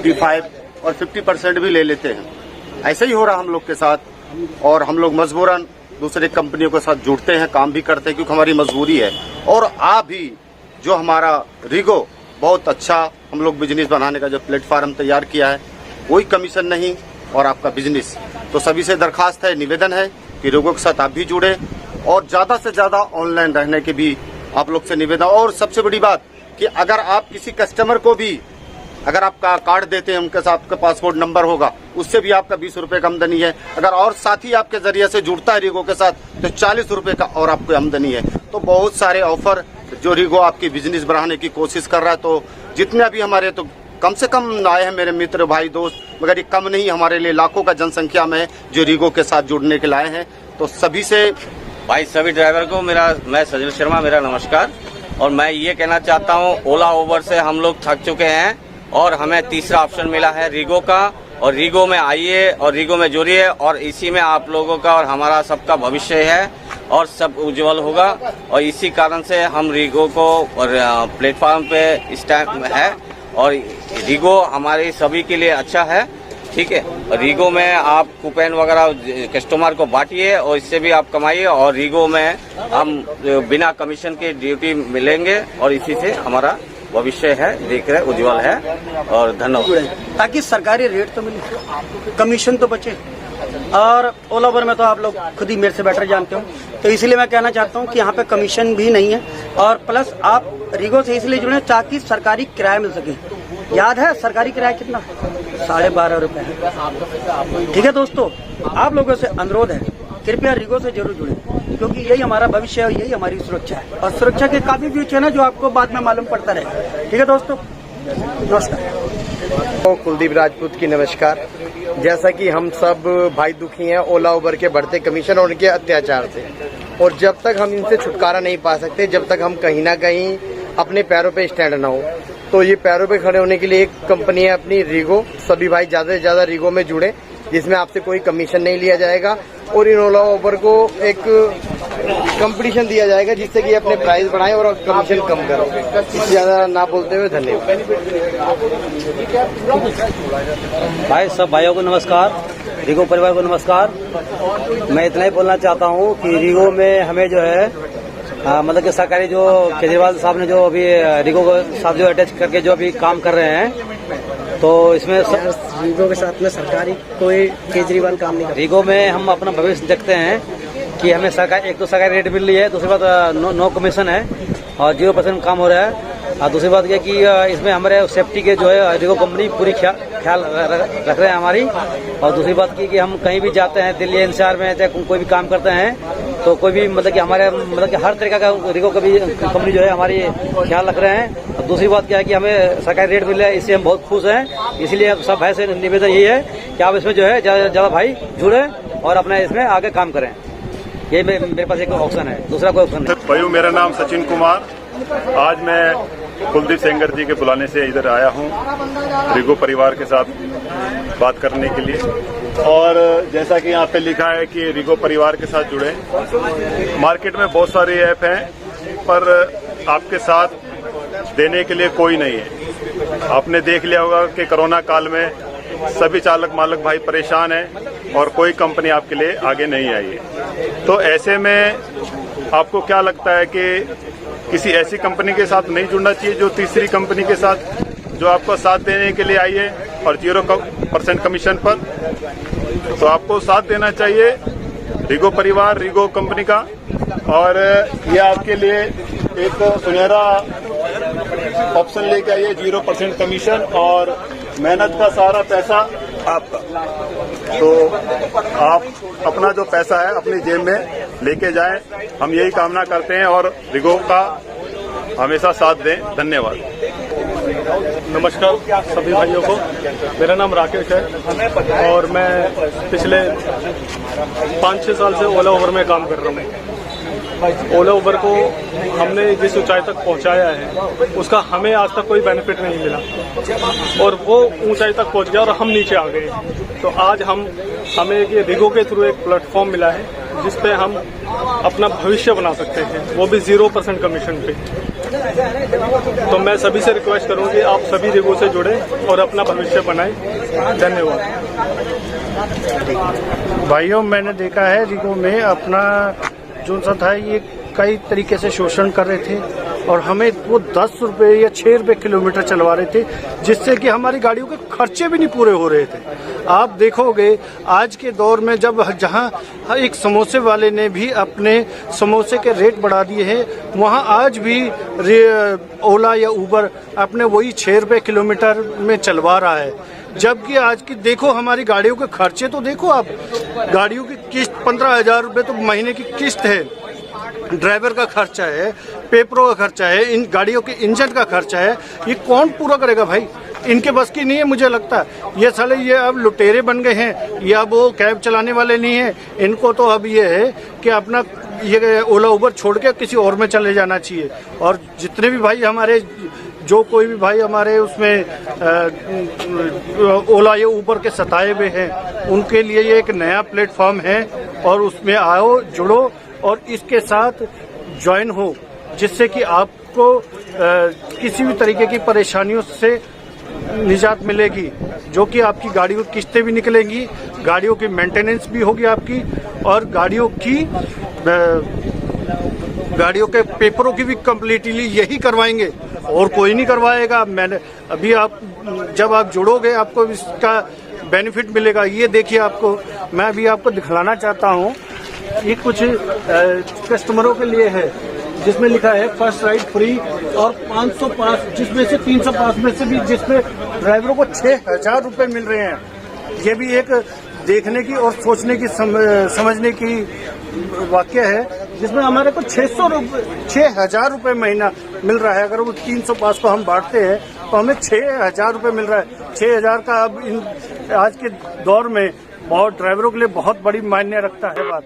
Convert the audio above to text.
55 और 50% भी ले लेते हैं। ऐसे ही हो रहा हम लोग के साथ, और हम लोग मजबूरन दूसरे कंपनियों के साथ जुड़ते हैं, काम भी करते हैं क्योंकि हमारी मजबूरी है। और आप भी जो हमारा रीगो बहुत अच्छा हम लोग बिजनेस बनाने का जो प्लेटफार्म तैयार किया है, कोई कमीशन नहीं और आपका बिजनेस। तो सभी से दरखास्त है, निवेदन है कि रीगो के साथ आप भी जुड़े और ज्यादा से ज्यादा ऑनलाइन रहने के भी आप लोग से निवेदन। और सबसे बड़ी बात कि अगर आप किसी कस्टमर को भी अगर आपका कार्ड देते हैं, उनके साथ आपका पासपोर्ट नंबर होगा, उससे भी आपका 20 रुपए का आमदनी है। अगर और साथी आपके जरिए से जुड़ता है रीगो के साथ तो 40 रुपए का और आपको आमदनी है। तो बहुत सारे ऑफर जो रीगो आपकी बिजनेस बढ़ाने की कोशिश कर रहा है। तो जितने भी हमारे तो कम से कम आए हैं मेरे मित्र भाई दोस्त, मगर ये कम नहीं, हमारे लिए लाखों का जनसंख्या में जो रीगो के साथ जुड़ने के लाए हैं। तो सभी से भाई सभी ड्राइवर को मैं सजल शर्मा, मेरा नमस्कार। और मैं ये कहना चाहता हूँ, ओला उबर से हम लोग थक चुके हैं और हमें तीसरा ऑप्शन मिला है रीगो का। और रीगो में आइए और रीगो में जुड़िए और इसी में आप लोगों का और हमारा सबका भविष्य है और सब उज्जवल होगा। और इसी कारण से हम रीगो को प्लेटफॉर्म पे इस टाइम है और रीगो हमारे सभी के लिए अच्छा है, ठीक है। रीगो में आप कूपन वगैरह कस्टमर को बांटिए और इससे भी आप कमाइए। और रीगो में हम बिना कमीशन के ड्यूटी मिलेंगे और इसी से हमारा भविष्य है, देख रहे उज्जवल है। और धन्यवाद। ताकि सरकारी रेट तो मिले, कमीशन तो बचे। और ओला उबर में तो आप लोग खुद ही मेरे से बेटर जानते हो, तो इसलिए मैं कहना चाहता हूँ कि यहाँ पे कमीशन भी नहीं है। और प्लस आप रीगो से इसलिए जुड़े ताकि सरकारी किराया मिल सके। याद है सरकारी किराया कितना? 12.5 रुपए है। ठीक है दोस्तों, आप लोगों से अनुरोध है, कृपया रीगो से जरूर जुड़े क्योंकि यही हमारा भविष्य है और यही हमारी सुरक्षा है। और सुरक्षा के काफी फ्यूचर है ना, जो आपको बाद में मालूम पड़ता रहेगा। ठीक है दोस्तों, नमस्कार। कुलदीप राजपूत की नमस्कार। जैसा कि हम सब भाई दुखी हैं ओला उबर के बढ़ते कमीशन और उनके अत्याचार से, और जब तक हम इनसे छुटकारा नहीं पा सकते, जब तक हम कहीं ना कहीं अपने पैरों पे स्टैंड ना हो, तो ये पैरों पे खड़े होने के लिए एक कंपनी है अपनी रीगो। सभी भाई ज्यादा से ज्यादा रीगो में जुड़े, जिसमें आपसे कोई कमीशन नहीं लिया जाएगा और इन ओला उबर को एक कंपटीशन दिया जाएगा जिससे कि अपने प्राइस बढ़ाएं और कमीशन कम करें। इससे ज्यादा ना बोलते हुए धन्यवाद। भाई सब भाइयों को नमस्कार, रीगो परिवार को नमस्कार। मैं इतना ही बोलना चाहता हूँ कि रीगो में हमें जो है मतलब कि सरकारी जो केजरीवाल साहब ने जो अभी रीगो के साथ जो अटैच करके जो अभी काम कर रहे हैं, तो इसमें रीगो के साथ में सरकारी कोई केजरीवाल काम नहीं कर। रीगो में हम अपना भविष्य देखते हैं कि हमें सरकार एक तो सरकारी रेट मिल रही है, दूसरी बात नो कमीशन है और 0% काम हो रहा है। और दूसरी बात यह कि इसमें हमारे सेफ्टी के जो है रीगो कंपनी पूरी ख्याल रख रहे हैं हमारी। और दूसरी बात की कि हम कहीं भी जाते हैं, दिल्ली एनसीआर में चाहे कोई भी काम करते हैं, तो कोई भी मतलब कि हमारे मतलब कि हर तरीका का रीगो का भी कंपनी जो है हमारी ख्याल रख रहे हैं। और दूसरी बात क्या है कि हमें सरकारी रेट मिल रहा है, इससे हम बहुत खुश हैं। इसलिए सब भाई से निवेदन यही है कि आप इसमें जो है ज्यादा भाई जुड़े और अपना इसमें आगे काम करें। ये मेरे पास एक ऑप्शन है, दूसरा कोई ऑप्शन नहीं। भाइयों, मेरा नाम सचिन कुमार। आज मैं कुलदीप सेंगर जी के बुलाने से इधर आया हूँ रीगो परिवार के साथ बात करने के लिए। और जैसा कि यहाँ पे लिखा है कि रीगो परिवार के साथ जुड़े। मार्केट में बहुत सारे ऐप हैं पर आपके साथ देने के लिए कोई नहीं है। आपने देख लिया होगा कि कोरोना काल में सभी चालक मालक भाई परेशान हैं और कोई कंपनी आपके लिए आगे नहीं आई है। तो ऐसे में आपको क्या लगता है कि किसी ऐसी कंपनी के साथ नहीं जुड़ना चाहिए जो तीसरी कंपनी के साथ जो आपको साथ देने के लिए आई है और 0% कमीशन पर? तो आपको साथ देना चाहिए रीगो परिवार, रीगो कंपनी का। और ये आपके लिए एक सुनहरा ऑप्शन लेके आइए, 0% कमीशन और मेहनत का सारा पैसा आपका। तो आप अपना जो पैसा है अपनी जेब में लेके जाएं, हम यही कामना करते हैं और रीगो का हमेशा साथ दें। धन्यवाद। नमस्कार सभी भाइयों को, मेरा नाम राकेश है और मैं पिछले 5-6 साल से ओला उबर में काम कर रहा हूँ। ओला उबर को हमने जिस ऊंचाई तक पहुंचाया है उसका हमें आज तक कोई बेनिफिट नहीं मिला और वो ऊंचाई तक पहुंच गया और हम नीचे आ गए। तो आज हमें ये रीगो के थ्रू एक प्लेटफॉर्म मिला है जिस पे हम अपना भविष्य बना सकते हैं, वो भी 0% कमीशन पे। तो मैं सभी से रिक्वेस्ट करूँ कि आप सभी रिगो से जुड़े और अपना भविष्य बनाएं। धन्यवाद। भाइयों, मैंने देखा है रिगो में अपना जो सा था ये कई तरीके से शोषण कर रहे थे और हमें वो 10 रुपये या 6 रुपये किलोमीटर चलवा रहे थे, जिससे कि हमारी गाड़ियों के खर्चे भी नहीं पूरे हो रहे थे। आप देखोगे आज के दौर में जब जहां एक समोसे वाले ने भी अपने समोसे के रेट बढ़ा दिए हैं, वहां आज भी ओला या उबर अपने वही 6 रुपये किलोमीटर में चलवा रहा है। जबकि आज की देखो हमारी गाड़ियों के खर्चे तो देखो आप, गाड़ियों की किस्त 15,000 रुपये तो महीने की किस्त है, ड्राइवर का खर्चा है, पेपरों का खर्चा है, इन गाड़ियों के इंजन का खर्चा है। ये कौन पूरा करेगा भाई? इनके बस की नहीं है मुझे लगता। ये साले ये अब लुटेरे बन गए हैं या वो कैब चलाने वाले नहीं हैं। इनको तो अब ये है कि अपना ये ओला उबर छोड़ के किसी और में चले जाना चाहिए। और जितने भी भाई हमारे जो कोई भी भाई हमारे उसमें ओला या उबर के सताए हुए हैं, उनके लिए ये एक नया प्लेटफॉर्म है और उसमें आओ, जुड़ो और इसके साथ ज्वाइन हो, जिससे कि आपको किसी भी तरीके की परेशानियों से निजात मिलेगी, जो कि आपकी गाड़ियों की किस्तें भी निकलेंगी, गाड़ियों की मेंटेनेंस भी होगी आपकी और गाड़ियों के पेपरों की भी कम्प्लीटली यही करवाएंगे और कोई नहीं करवाएगा। मैंने अभी आप जब आप जुड़ोगे आपको इसका बेनिफिट मिलेगा। ये देखिए, आपको मैं अभी आपको दिखलाना चाहता हूँ, ये कुछ कस्टमरों के लिए है जिसमें लिखा है फर्स्ट राइड फ्री और 500 पास, जिसमें से 300 पास में से भी जिसमें ड्राइवरों को 6,000 रुपये मिल रहे हैं। ये भी एक देखने की और सोचने की समझने की वाक्य है, जिसमें हमारे को 6,000 रुपये महीना मिल रहा है। अगर वो 300 पास को हम बांटते हैं तो हमें 6,000 रुपये मिल रहा है। 6,000 का अब आज के दौर में बहुत ड्राइवरों के लिए बहुत बड़ी मायने रखता है बात।